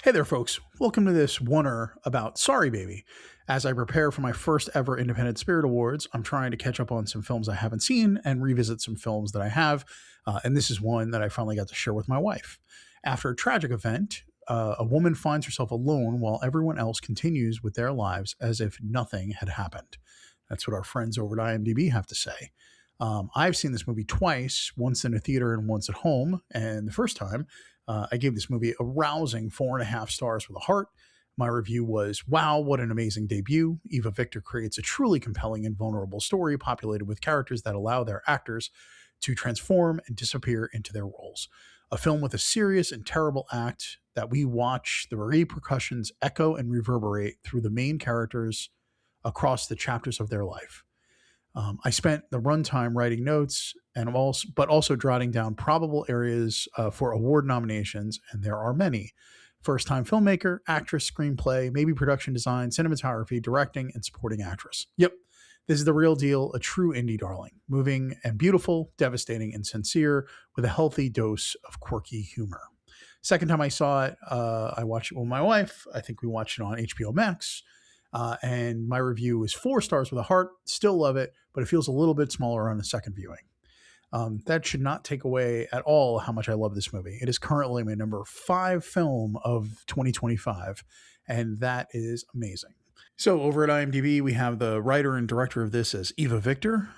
Hey there, folks. Welcome to this oneer about Sorry Baby. As I prepare for my first ever Independent Spirit Awards, I'm trying to catch up on some films I haven't seen and revisit some films that I have. And this is one that I finally got to share with my wife. After a tragic event, a woman finds herself alone while everyone else continues with their lives as if nothing had happened. That's what our friends over at IMDb have to say. I've seen this movie twice, once in a theater and once at home. And the first time, I gave this movie a rousing 4.5 stars with a heart. My review was, wow, what an amazing debut. Eva Victor creates a truly compelling and vulnerable story populated with characters that allow their actors to transform and disappear into their roles. A film with a serious and terrible act that we watch the repercussions echo and reverberate through the main characters across the chapters of their life. I spent the runtime writing notes but also jotting down probable areas for award nominations, and there are many. First time filmmaker, actress, screenplay, maybe production design, cinematography, directing, and supporting actress. Yep, this is the real deal, a true indie darling. Moving and beautiful, devastating and sincere, with a healthy dose of quirky humor. Second time I saw it, I watched it with my wife. I think we watched it on HBO Max. And my review is 4 stars with a heart. Still love it, but it feels a little bit smaller on a second viewing. That should not take away at all how much I love this movie. It is currently my number 5 film of 2025, and that is amazing. So over at IMDb, we have the writer and director of this as Eva Victor.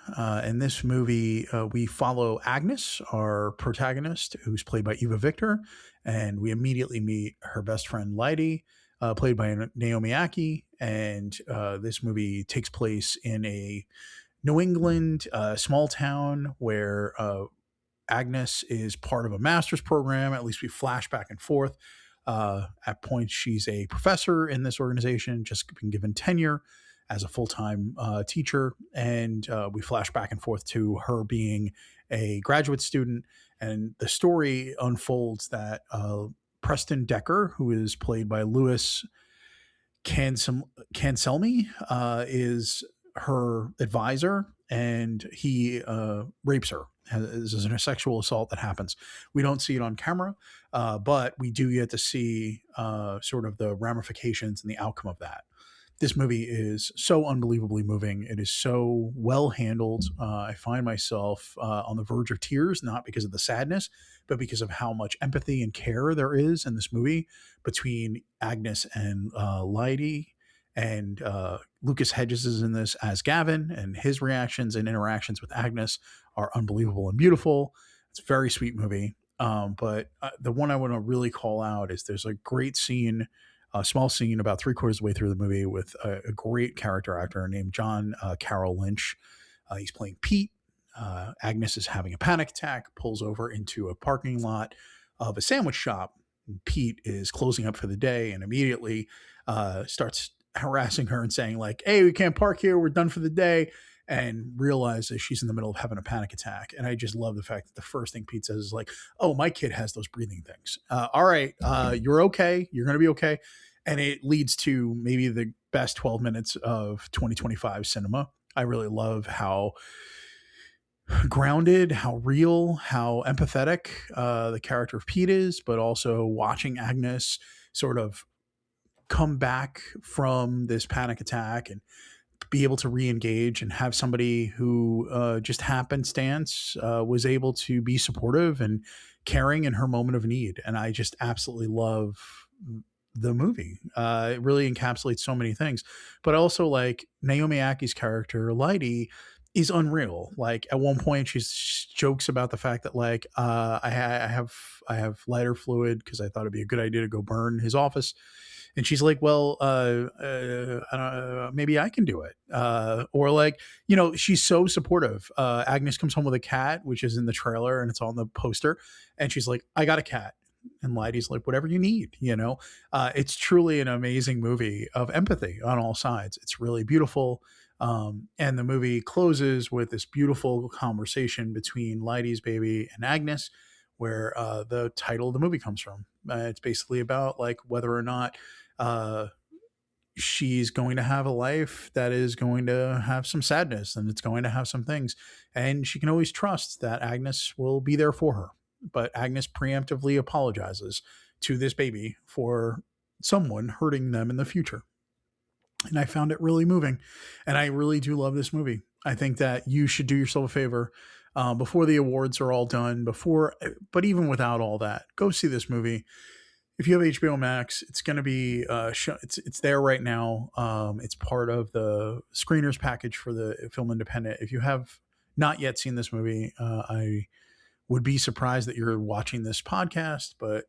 In this movie, we follow Agnes, our protagonist, who's played by Eva Victor, and we immediately meet her best friend, Lydie, played by Naomi Ackie. And this movie takes place in a New England small town where Agnes is part of a master's program. At least we flash back and forth. At points, she's a professor in this organization, just been given tenure as a full-time teacher. And we flash back and forth to her being a graduate student. And the story unfolds that Preston Decker, who is played by Louis Cancelmi, is her advisor, and he rapes her. This is a sexual assault that happens. We don't see it on camera, but we do get to see sort of the ramifications and the outcome of that. This movie is so unbelievably moving. It is so well handled. I find myself on the verge of tears, not because of the sadness, but because of how much empathy and care there is in this movie between Agnes and Lydie. And Lucas Hedges is in this as Gavin, and his reactions and interactions with Agnes are unbelievable and beautiful. It's a very sweet movie. But the one I want to really call out is there's a great scene, a small scene about 3/4 of the way through the movie with a great character actor named John Carroll Lynch. He's playing Pete. Agnes is having a panic attack, pulls over into a parking lot of a sandwich shop. Pete is closing up for the day and immediately starts harassing her and saying like, hey, we can't park here. We're done for the day. And realizes she's in the middle of having a panic attack. And I just love the fact that the first thing Pete says is like, oh, my kid has those breathing things. All right. You're okay. You're going to be okay. And it leads to maybe the best 12 minutes of 2025 cinema. I really love how grounded, how real, how empathetic the character of Pete is, but also watching Agnes sort of come back from this panic attack and be able to re-engage and have somebody who just happenstance was able to be supportive and caring in her moment of need. And I just absolutely love the movie. It really encapsulates so many things, but also like Naomi Ackie's character, Lydie, is unreal. Like at one point she jokes about the fact that like, I have lighter fluid because I thought it'd be a good idea to go burn his office. And she's like, well, maybe I can do it. Or like, you know, she's so supportive. Agnes comes home with a cat, which is in the trailer and it's on the poster. And she's like, I got a cat. And Lydie's like, whatever you need, you know. It's truly an amazing movie of empathy on all sides. It's really beautiful. And the movie closes with this beautiful conversation between Lydie's baby and Agnes, where the title of the movie comes from. It's basically about like whether or not she's going to have a life that is going to have some sadness and it's going to have some things. And she can always trust that Agnes will be there for her. But Agnes preemptively apologizes to this baby for someone hurting them in the future. And I found it really moving. And I really do love this movie. I think that you should do yourself a favor before the awards are all done, but even without all that, go see this movie. If you have HBO Max, it's going to be it's there right now. It's part of the screeners package for the Film Independent. If you have not yet seen this movie, I would be surprised that you're watching this podcast, but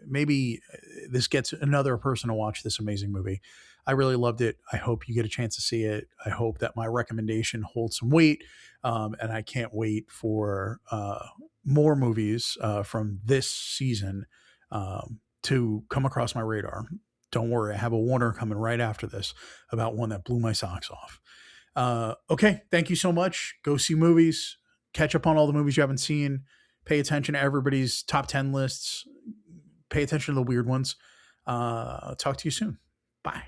maybe this gets another person to watch this amazing movie. I really loved it. I hope you get a chance to see it. I hope that my recommendation holds some weight, and I can't wait for more movies from this season to come across my radar. Don't worry, I have a Warner coming right after this about one that blew my socks off. Okay, thank you so much. Go see movies. Catch up on all the movies you haven't seen. Pay attention to everybody's top 10 lists. Pay attention to the weird ones. Talk to you soon. Bye.